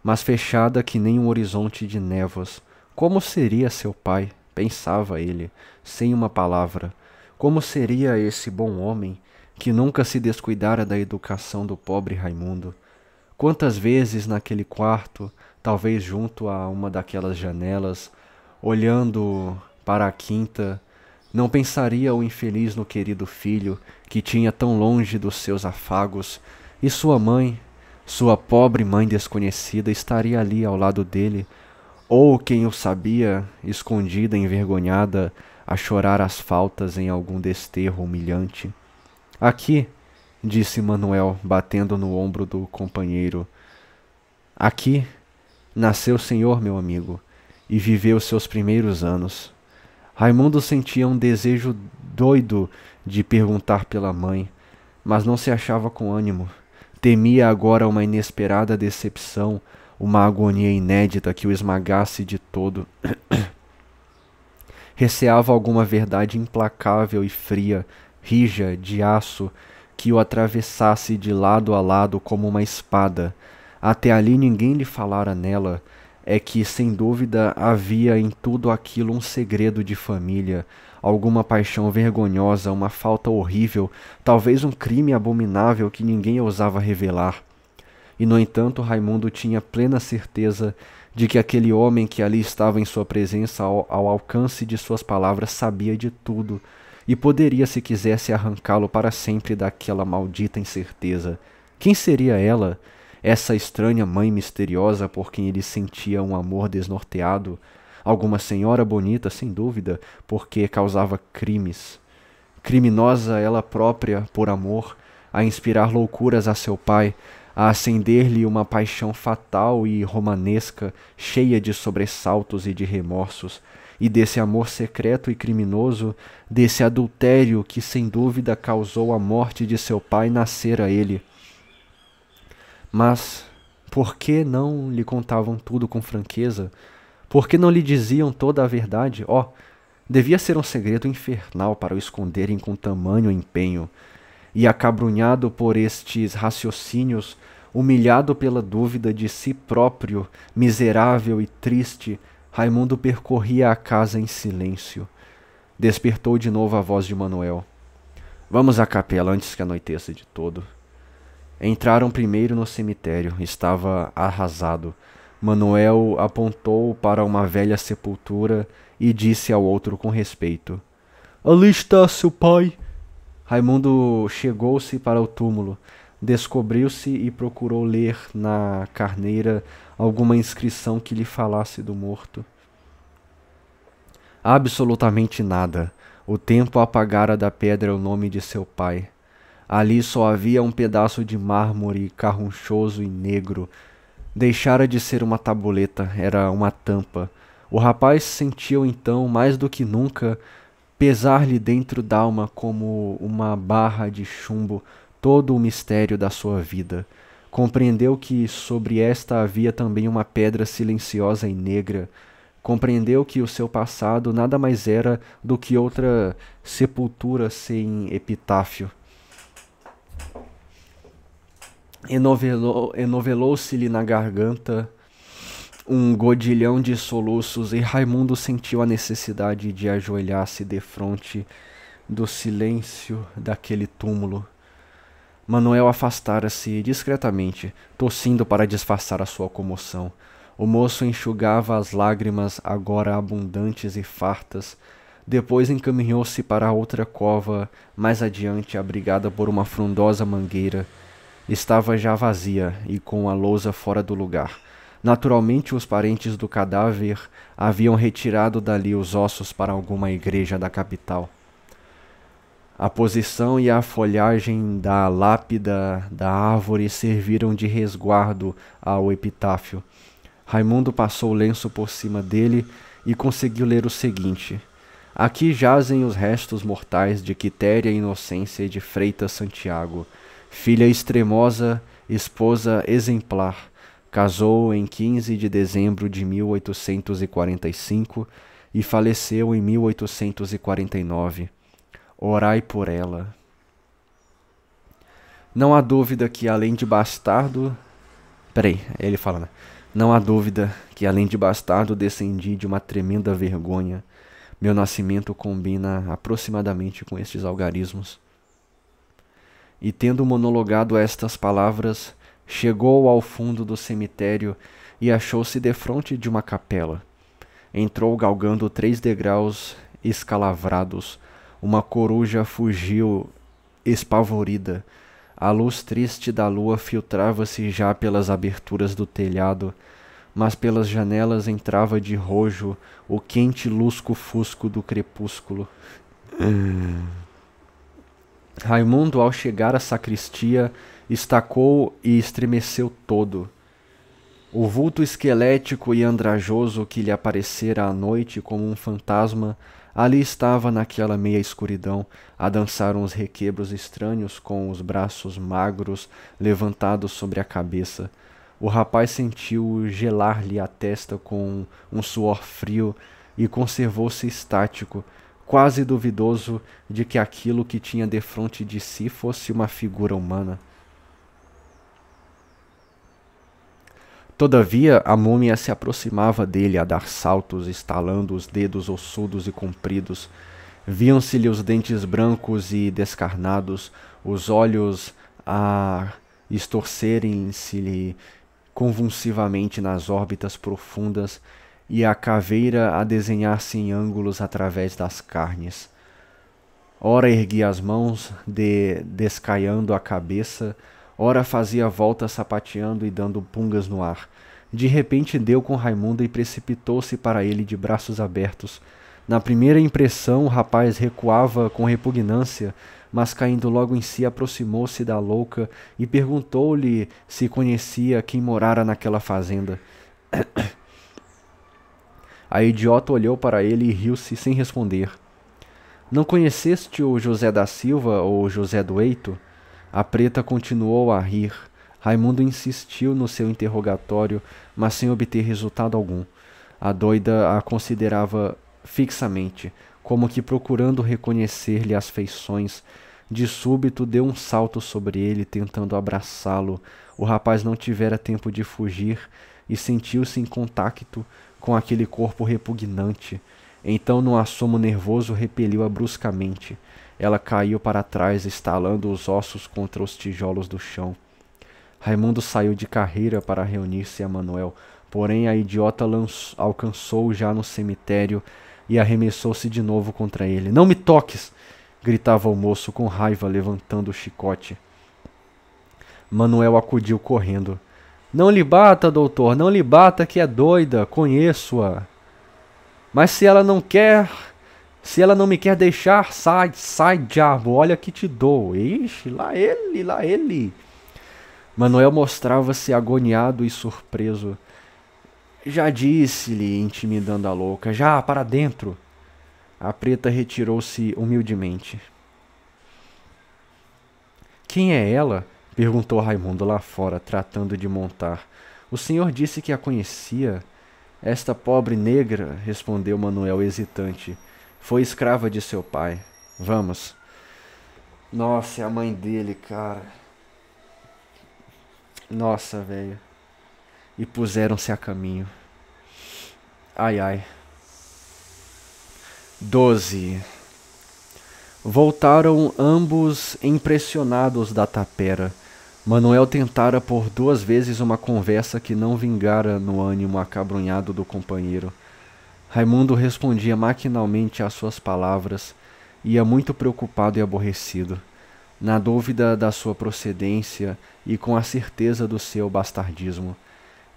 mas fechada que nem um horizonte de névoas. Como seria seu pai? Pensava ele, sem uma palavra. Como seria esse bom homem que nunca se descuidara da educação do pobre Raimundo? Quantas vezes naquele quarto, talvez junto a uma daquelas janelas, olhando para a quinta, não pensaria o infeliz no querido filho que tinha tão longe dos seus afagos, e sua mãe, sua pobre mãe desconhecida, estaria ali ao lado dele, ou quem o sabia, escondida, envergonhada, a chorar as faltas em algum desterro humilhante. Aqui, disse Manuel, batendo no ombro do companheiro. Aqui nasceu o Senhor, meu amigo, e viveu seus primeiros anos. Raimundo sentia um desejo doido de perguntar pela mãe, mas não se achava com ânimo. Temia agora uma inesperada decepção, uma agonia inédita que o esmagasse de todo. Receava alguma verdade implacável e fria, rija, de aço, que o atravessasse de lado a lado como uma espada. Até ali ninguém lhe falara nela. É que, sem dúvida, havia em tudo aquilo um segredo de família, alguma paixão vergonhosa, uma falta horrível, talvez um crime abominável que ninguém ousava revelar. E, no entanto, Raimundo tinha plena certeza de que aquele homem que ali estava em sua presença, ao alcance de suas palavras, sabia de tudo, e poderia, se quisesse, arrancá-lo para sempre daquela maldita incerteza. Quem seria ela, essa estranha mãe misteriosa por quem ele sentia um amor desnorteado? Alguma senhora bonita, sem dúvida, porque causava crimes. Criminosa ela própria, por amor, a inspirar loucuras a seu pai, a acender-lhe uma paixão fatal e romanesca, cheia de sobressaltos e de remorsos, e desse amor secreto e criminoso, desse adultério que sem dúvida causou a morte de seu pai, nascera ele. Mas por que não lhe contavam tudo com franqueza? Por que não lhe diziam toda a verdade? Devia ser um segredo infernal para o esconderem com tamanho empenho. E acabrunhado por estes raciocínios, humilhado pela dúvida de si próprio, miserável e triste, Raimundo percorria a casa em silêncio. Despertou de novo a voz de Manuel. Vamos à capela antes que anoiteça de todo. Entraram primeiro no cemitério. Estava arrasado. Manuel apontou para uma velha sepultura e disse ao outro com respeito: Ali está seu pai. Raimundo chegou-se para o túmulo, descobriu-se e procurou ler na carneira alguma inscrição que lhe falasse do morto. Absolutamente nada. O tempo apagara da pedra o nome de seu pai. Ali só havia um pedaço de mármore carrunchoso e negro. Deixara de ser uma tabuleta, era uma tampa. O rapaz sentiu então, mais do que nunca, pesar-lhe dentro d'alma como uma barra de chumbo todo o mistério da sua vida. Compreendeu que sobre esta havia também uma pedra silenciosa e negra. Compreendeu que o seu passado nada mais era do que outra sepultura sem epitáfio. Enovelou-se-lhe na garganta um godilhão de soluços e Raimundo sentiu a necessidade de ajoelhar-se defronte do silêncio daquele túmulo. Manuel afastara-se discretamente, tossindo para disfarçar a sua comoção. O moço enxugava as lágrimas, agora abundantes e fartas. Depois encaminhou-se para outra cova, mais adiante, abrigada por uma frondosa mangueira. Estava já vazia e com a lousa fora do lugar. Naturalmente, os parentes do cadáver haviam retirado dali os ossos para alguma igreja da capital. A posição e a folhagem da lápida da árvore serviram de resguardo ao epitáfio. Raimundo passou o lenço por cima dele e conseguiu ler o seguinte: Aqui jazem os restos mortais de Quitéria Inocência e de Freitas Santiago, filha extremosa, esposa exemplar. Casou em 15 de dezembro de 1845 e faleceu em 1849. Orai por ela. Não há dúvida que além de bastardo... ele fala, né? Não há dúvida que além de bastardo descendi de uma tremenda vergonha. Meu nascimento combina aproximadamente com estes algarismos. E tendo monologado estas palavras, chegou ao fundo do cemitério e achou-se defronte de uma capela. Entrou galgando 3 degraus escalavrados. Uma coruja fugiu espavorida. A luz triste da lua filtrava-se já pelas aberturas do telhado, mas pelas janelas entrava de rojo o quente lusco-fusco do crepúsculo. Raimundo, ao chegar à sacristia, estacou e estremeceu todo. O vulto esquelético e andrajoso que lhe aparecera à noite como um fantasma, ali estava naquela meia escuridão, a dançar uns requebros estranhos com os braços magros levantados sobre a cabeça. O rapaz sentiu gelar-lhe a testa com um suor frio e conservou-se estático, quase duvidoso de que aquilo que tinha defronte de si fosse uma figura humana. Todavia, a múmia se aproximava dele a dar saltos, estalando os dedos ossudos e compridos. Viam-se-lhe os dentes brancos e descarnados, os olhos a estorcerem-se-lhe convulsivamente nas órbitas profundas e a caveira a desenhar-se em ângulos através das carnes. Ora erguia as mãos, descaiando a cabeça, ora fazia voltas sapateando e dando pungas no ar. De repente deu com Raimundo e precipitou-se para ele de braços abertos. Na primeira impressão o rapaz recuava com repugnância, mas caindo logo em si aproximou-se da louca e perguntou-lhe se conhecia quem morara naquela fazenda. A idiota olhou para ele e riu-se sem responder. Não conheceste o José da Silva ou José do Eito? A preta continuou a rir. Raimundo insistiu no seu interrogatório, mas sem obter resultado algum. A doida a considerava fixamente, como que procurando reconhecer-lhe as feições. De súbito deu um salto sobre ele, tentando abraçá-lo. O rapaz não tivera tempo de fugir e sentiu-se em contacto com aquele corpo repugnante. Então, num assomo nervoso, repeliu-a bruscamente. Ela caiu para trás, estalando os ossos contra os tijolos do chão. Raimundo saiu de carreira para reunir-se a Manuel, porém a idiota alcançou já no cemitério e arremessou-se de novo contra ele. Não me toques! Gritava o moço com raiva, levantando o chicote. Manuel acudiu correndo. Não lhe bata, doutor, não lhe bata que é doida, conheço-a. Mas se ela não me quer deixar, sai, diabo, olha que te dou. Ixi, lá ele. Manuel mostrava-se agoniado e surpreso. Já disse-lhe, intimidando a louca, já, para dentro. A preta retirou-se humildemente. Quem é ela? Perguntou Raimundo lá fora, tratando de montar. O senhor disse que a conhecia? Esta pobre negra, respondeu Manuel hesitante. Foi escrava de seu pai. Vamos. Nossa, é a mãe dele, cara. Nossa, velho. E puseram-se a caminho. Ai, ai. 12. Voltaram ambos impressionados da tapera. Manuel tentara por 2 vezes uma conversa que não vingara no ânimo acabrunhado do companheiro. Raimundo respondia maquinalmente às suas palavras, ia muito preocupado e aborrecido, na dúvida da sua procedência e com a certeza do seu bastardismo.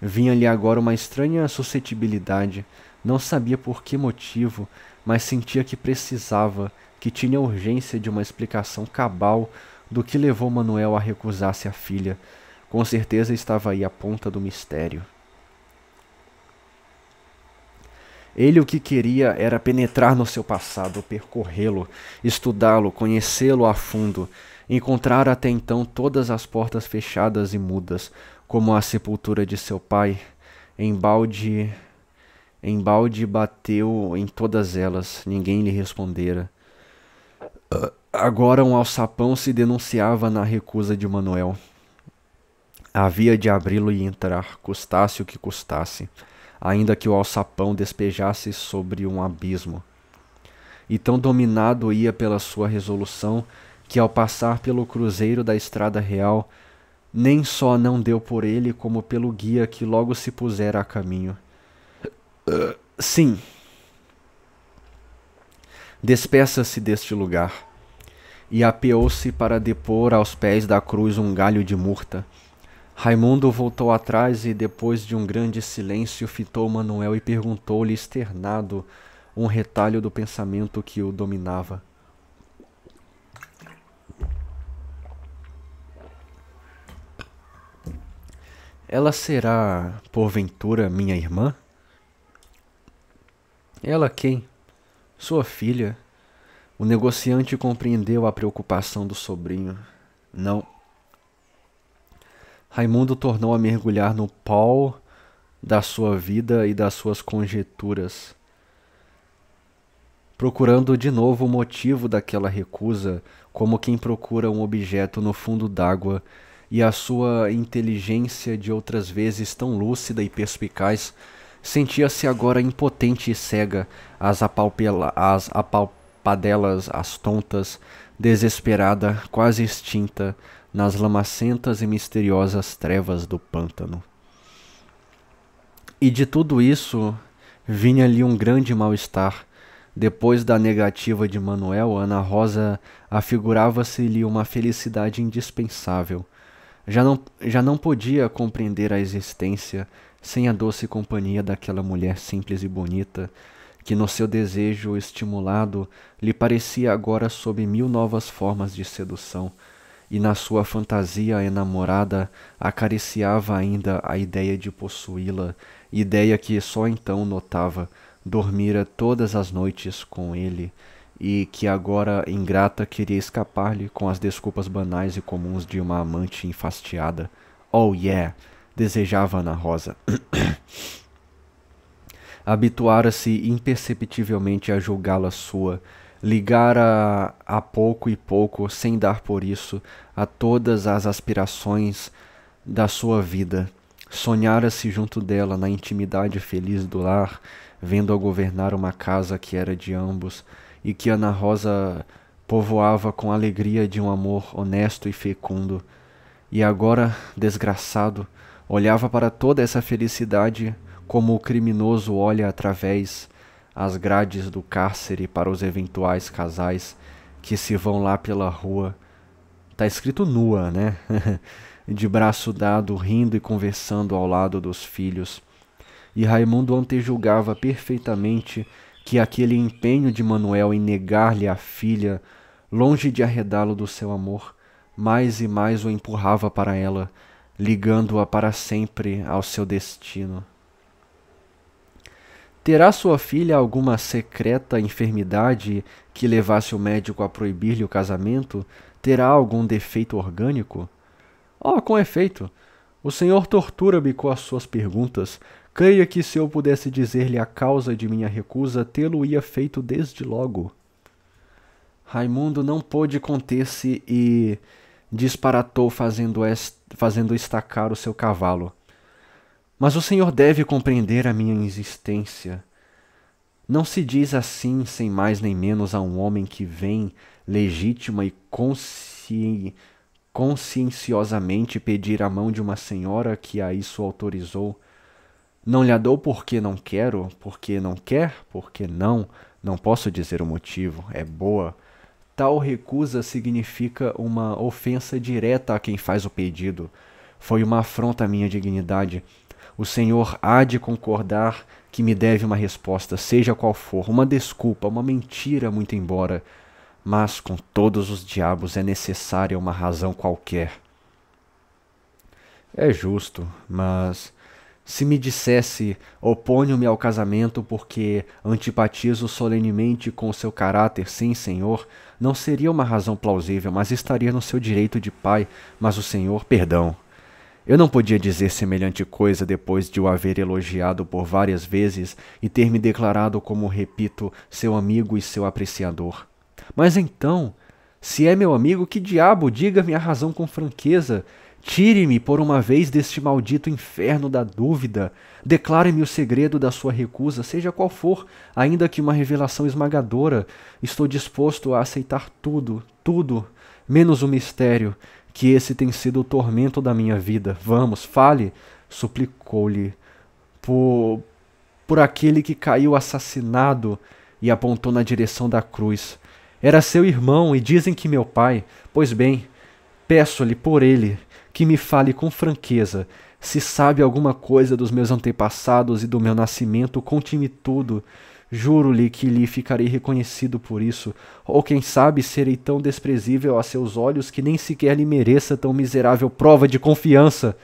Vinha-lhe agora uma estranha suscetibilidade, não sabia por que motivo, mas sentia que precisava, que tinha urgência de uma explicação cabal do que levou Manuel a recusar-se à filha. Com certeza estava aí a ponta do mistério. Ele o que queria era penetrar no seu passado, percorrê-lo, estudá-lo, conhecê-lo a fundo, encontrar até então todas as portas fechadas e mudas, como a sepultura de seu pai. Embalde bateu em todas elas, ninguém lhe respondera. Agora um alçapão se denunciava na recusa de Manuel. Havia de abri-lo e entrar, custasse o que custasse, ainda que o alçapão despejasse sobre um abismo. E tão dominado ia pela sua resolução, que ao passar pelo cruzeiro da estrada real, nem só não deu por ele, como pelo guia que logo se pusera a caminho. Sim. Despeça-se deste lugar. E apeou-se para depor aos pés da cruz um galho de murta. Raimundo voltou atrás e, depois de um grande silêncio, fitou Manuel e perguntou-lhe externado um retalho do pensamento que o dominava. Ela será, porventura, minha irmã? Ela quem? Sua filha. O negociante compreendeu a preocupação do sobrinho. Não. Raimundo tornou a mergulhar no pó da sua vida e das suas conjecturas, procurando de novo o motivo daquela recusa, como quem procura um objeto no fundo d'água, e a sua inteligência, de outras vezes tão lúcida e perspicaz, sentia-se agora impotente e cega, as apalpadelas, as tontas, desesperada, quase extinta, nas lamacentas e misteriosas trevas do pântano. E de tudo isso vinha-lhe um grande mal-estar. Depois da negativa de Manuel, Ana Rosa afigurava-se-lhe uma felicidade indispensável. Já não podia compreender a existência sem a doce companhia daquela mulher simples e bonita, que no seu desejo estimulado lhe parecia agora sob 1000 novas formas de sedução, e na sua fantasia enamorada acariciava ainda a ideia de possuí-la, ideia que só então notava, dormira todas as noites com ele, e que agora, ingrata, queria escapar-lhe com as desculpas banais e comuns de uma amante enfastiada. Oh, yeah! Desejava Ana Rosa. Habituara-se imperceptivelmente a julgá-la sua, ligara a pouco e pouco, sem dar por isso, a todas as aspirações da sua vida. Sonhara-se junto dela na intimidade feliz do lar, vendo-a governar uma casa que era de ambos, e que Ana Rosa povoava com a alegria de um amor honesto e fecundo. E agora, desgraçado, olhava para toda essa felicidade como o criminoso olha através as grades do cárcere para os eventuais casais que se vão lá pela rua. Tá escrito nua, né? De braço dado, rindo e conversando ao lado dos filhos. E Raimundo antejulgava perfeitamente que aquele empenho de Manuel em negar-lhe a filha, longe de arredá-lo do seu amor, mais e mais o empurrava para ela, ligando-a para sempre ao seu destino. Terá sua filha alguma secreta enfermidade que levasse o médico a proibir-lhe o casamento? Terá algum defeito orgânico? Oh, com efeito, o senhor tortura-me com as suas perguntas. Creia que se eu pudesse dizer-lhe a causa de minha recusa, tê-lo-ia feito desde logo. Raimundo não pôde conter-se e disparatou fazendo estacar o seu cavalo. Mas o senhor deve compreender a minha insistência. Não se diz assim, sem mais nem menos, a um homem que vem, legítima e conscienciosamente, pedir a mão de uma senhora que a isso autorizou. Não lhe a dou porque não quero, porque não quer, porque não posso dizer o motivo, é boa. Tal recusa significa uma ofensa direta a quem faz o pedido. Foi uma afronta à minha dignidade. O senhor há de concordar que me deve uma resposta, seja qual for, uma desculpa, uma mentira, muito embora. Mas, com todos os diabos, é necessária uma razão qualquer. É justo, mas se me dissesse oponho-me ao casamento porque antipatizo solenemente com o seu caráter, sim, senhor, não seria uma razão plausível, mas estaria no seu direito de pai. Mas o senhor, perdão. Eu não podia dizer semelhante coisa depois de o haver elogiado por várias vezes e ter me declarado como, repito, seu amigo e seu apreciador. Mas então, se é meu amigo, que diabo, diga-me a razão com franqueza. Tire-me por uma vez deste maldito inferno da dúvida. Declare-me o segredo da sua recusa, seja qual for, ainda que uma revelação esmagadora. Estou disposto a aceitar tudo, tudo, menos o mistério, que esse tem sido o tormento da minha vida. Vamos, fale, suplicou-lhe, por aquele que caiu assassinado, e apontou na direção da cruz. Era seu irmão, e dizem que meu pai. Pois bem, peço-lhe por ele que me fale com franqueza. Se sabe alguma coisa dos meus antepassados e do meu nascimento, conte-me tudo. Juro-lhe que lhe ficarei reconhecido por isso, ou quem sabe serei tão desprezível a seus olhos que nem sequer lhe mereça tão miserável prova de confiança.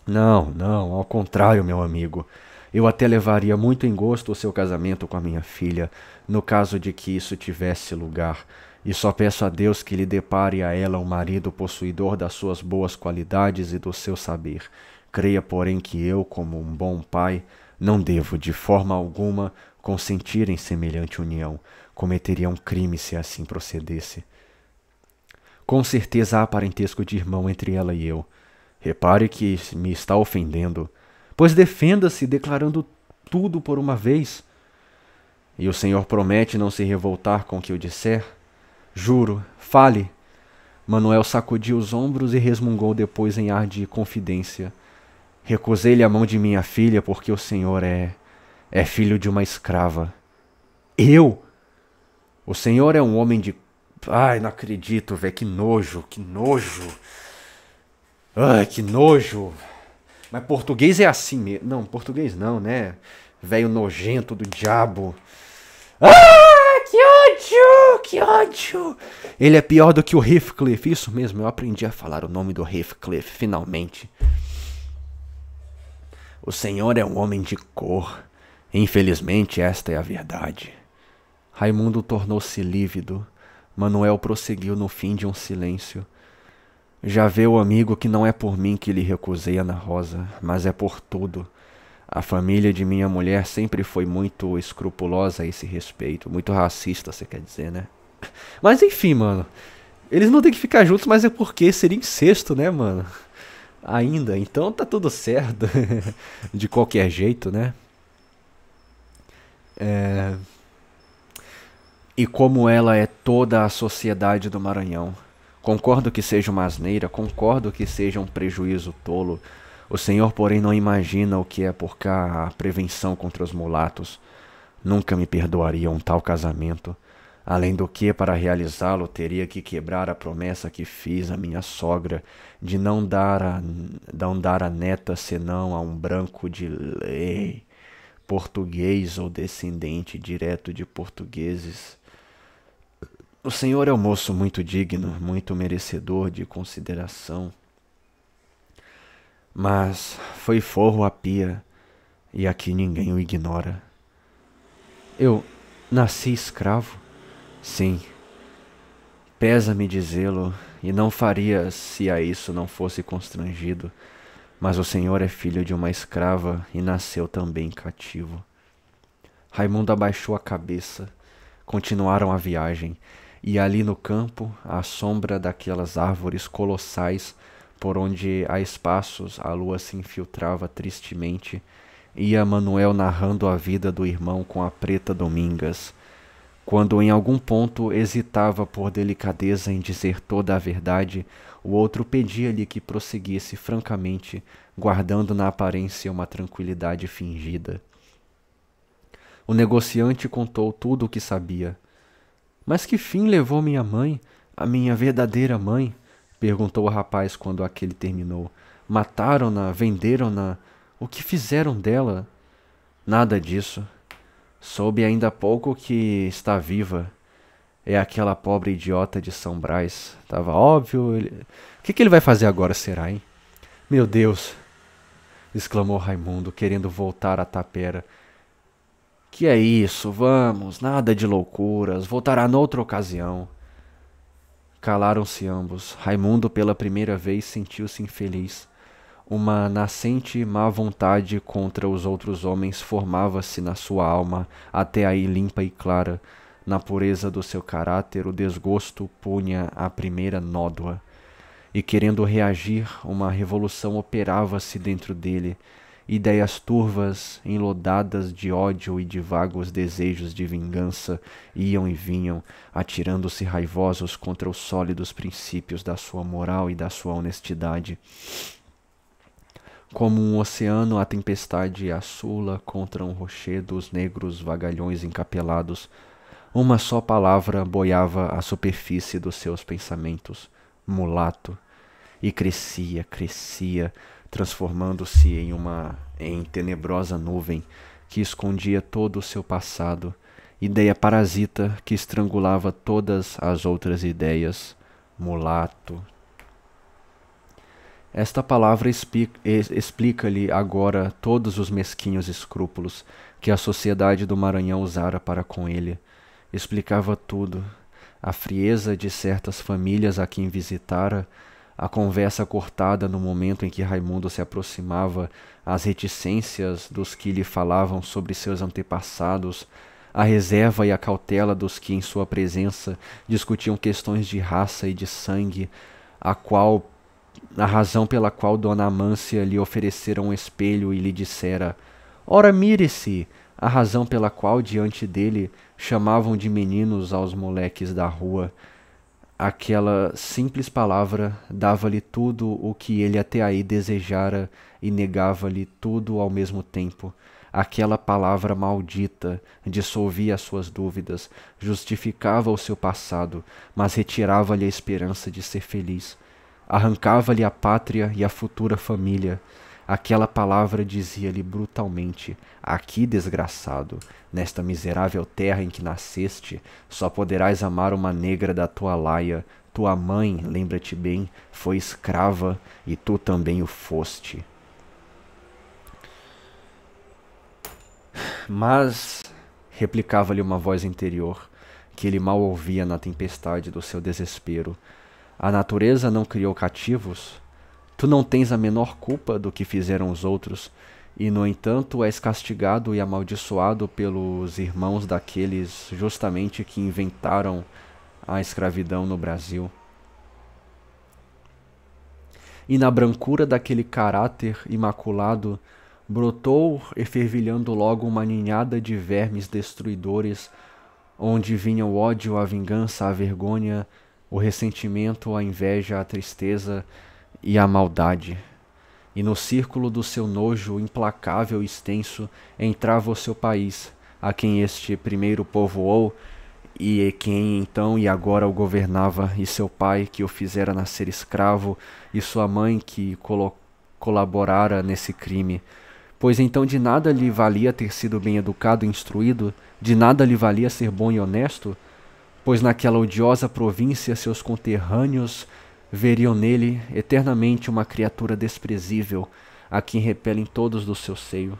Não, ao contrário, meu amigo. Eu até levaria muito em gosto o seu casamento com a minha filha, no caso de que isso tivesse lugar, e só peço a Deus que lhe depare a ela um marido possuidor das suas boas qualidades e do seu saber. Creia, porém, que eu, como um bom pai, não devo, de forma alguma, consentir em semelhante união. Cometeria um crime se assim procedesse. Com certeza há parentesco de irmão entre ela e eu. Repare que me está ofendendo, pois defenda-se declarando tudo por uma vez. E o senhor promete não se revoltar com o que eu disser? Juro, fale. Manuel sacudiu os ombros e resmungou depois em ar de confidência. Recusei-lhe a mão de minha filha porque o senhor é filho de uma escrava. Eu? O senhor é um homem de... Ai, não acredito, velho, que nojo, que nojo. Ai, que nojo. Mas português é assim mesmo. Não, português não, né? Velho nojento do diabo. Ah, que ódio, que ódio. Ele é pior do que o Heathcliff, isso mesmo, eu aprendi a falar o nome do Heathcliff, finalmente. O senhor é um homem de cor. Infelizmente, esta é a verdade. Raimundo tornou-se lívido. Manuel prosseguiu no fim de um silêncio. Já vê o amigo que não é por mim que lhe recusei Ana Rosa, mas é por tudo. A família de minha mulher sempre foi muito escrupulosa a esse respeito. Muito racista, você quer dizer, né? Mas enfim, mano. Eles não têm que ficar juntos, mas é porque seria incesto, né, mano? Ainda, então tá tudo certo. De qualquer jeito, né? E como ela é toda a sociedade do Maranhão, Concordo que seja uma asneira, concordo que seja um prejuízo tolo. O senhor, porém, não imagina o que é por cá a prevenção contra os mulatos. Nunca me perdoaria um tal casamento. Além do que, para realizá-lo, teria que quebrar a promessa que fiz à minha sogra de não dar a neta senão a um branco de lei, português ou descendente direto de portugueses. O senhor é um moço muito digno, muito merecedor de consideração. Mas foi forro a pia, e aqui ninguém o ignora. Eu nasci escravo? Sim, pesa-me dizê-lo, e não faria se a isso não fosse constrangido, mas o senhor é filho de uma escrava e nasceu também cativo. Raimundo abaixou a cabeça. Continuaram a viagem, e ali no campo, à sombra daquelas árvores colossais, por onde a espaços a lua se infiltrava tristemente, ia Manuel narrando a vida do irmão com a preta Domingas. Quando em algum ponto hesitava por delicadeza em dizer toda a verdade, o outro pedia-lhe que prosseguisse francamente, guardando na aparência uma tranquilidade fingida. O negociante contou tudo o que sabia. Mas que fim levou minha mãe, a minha verdadeira mãe? Perguntou o rapaz quando aquele terminou. Mataram-na, venderam-na, o que fizeram dela? Nada disso. Soube ainda há pouco que está viva. É aquela pobre idiota de São Brás. Tava óbvio. O que ele vai fazer agora, será, hein? Meu Deus! Exclamou Raimundo, querendo voltar à tapera. Que é isso? Vamos, nada de loucuras. Voltará noutra ocasião. Calaram-se ambos. Raimundo, pela primeira vez, sentiu-se infeliz. Uma nascente má vontade contra os outros homens formava-se na sua alma, até aí limpa e clara. Na pureza do seu caráter, o desgosto punha a primeira nódoa. E querendo reagir, uma revolução operava-se dentro dele. Ideias turvas, enlodadas de ódio e de vagos desejos de vingança, iam e vinham, atirando-se raivosos contra os sólidos princípios da sua moral e da sua honestidade. Como um oceano, a tempestade assula contra um rochedo os negros vagalhões encapelados. Uma só palavra boiava à superfície dos seus pensamentos: mulato. E crescia, crescia, transformando-se em tenebrosa nuvem que escondia todo o seu passado, ideia parasita que estrangulava todas as outras ideias. Mulato. Esta palavra explica-lhe agora todos os mesquinhos escrúpulos que a sociedade do Maranhão usara para com ele. Explicava tudo: a frieza de certas famílias a quem visitara, a conversa cortada no momento em que Raimundo se aproximava, as reticências dos que lhe falavam sobre seus antepassados, a reserva e a cautela dos que em sua presença discutiam questões de raça e de sangue, a razão pela qual Dona Amância lhe oferecera um espelho e lhe dissera: ora, mire-se! A razão pela qual diante dele chamavam de meninos aos moleques da rua. Aquela simples palavra dava-lhe tudo o que ele até aí desejara e negava-lhe tudo ao mesmo tempo. Aquela palavra maldita dissolvia as suas dúvidas, justificava o seu passado, mas retirava-lhe a esperança de ser feliz. Arrancava-lhe a pátria e a futura família. Aquela palavra dizia-lhe brutalmente: aqui, desgraçado, nesta miserável terra em que nasceste, só poderás amar uma negra da tua laia. Tua mãe, lembra-te bem, foi escrava e tu também o foste. Mas, replicava-lhe uma voz interior, que ele mal ouvia na tempestade do seu desespero, a natureza não criou cativos? Tu não tens a menor culpa do que fizeram os outros, e no entanto és castigado e amaldiçoado pelos irmãos daqueles justamente que inventaram a escravidão no Brasil. E na brancura daquele caráter imaculado brotou, efervilhando logo uma ninhada de vermes destruidores, onde vinha o ódio, a vingança, a vergonha, o ressentimento, a inveja, a tristeza e a maldade. E no círculo do seu nojo implacável e extenso entrava o seu país, a quem este primeiro povoou, e quem então e agora o governava, e seu pai que o fizera nascer escravo, e sua mãe que colaborara nesse crime. Pois então de nada lhe valia ter sido bem educado e instruído, de nada lhe valia ser bom e honesto, pois naquela odiosa província seus conterrâneos veriam nele eternamente uma criatura desprezível, a quem repelem todos do seu seio.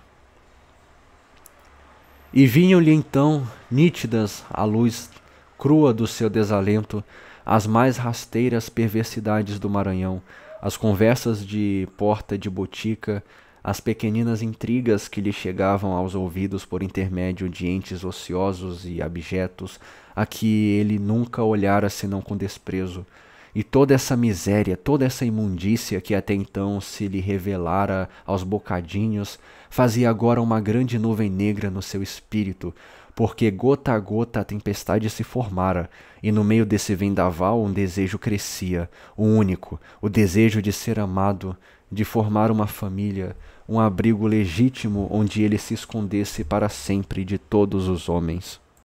E vinham-lhe então, nítidas à luz crua do seu desalento, as mais rasteiras perversidades do Maranhão, as conversas de porta de botica, as pequeninas intrigas que lhe chegavam aos ouvidos por intermédio de entes ociosos e abjetos, a que ele nunca olhara senão com desprezo, e toda essa miséria, toda essa imundícia que até então se lhe revelara aos bocadinhos, fazia agora uma grande nuvem negra no seu espírito, porque gota a gota a tempestade se formara, e no meio desse vendaval um desejo crescia, o único, o desejo de ser amado, de formar uma família, um abrigo legítimo onde ele se escondesse para sempre de todos os homens.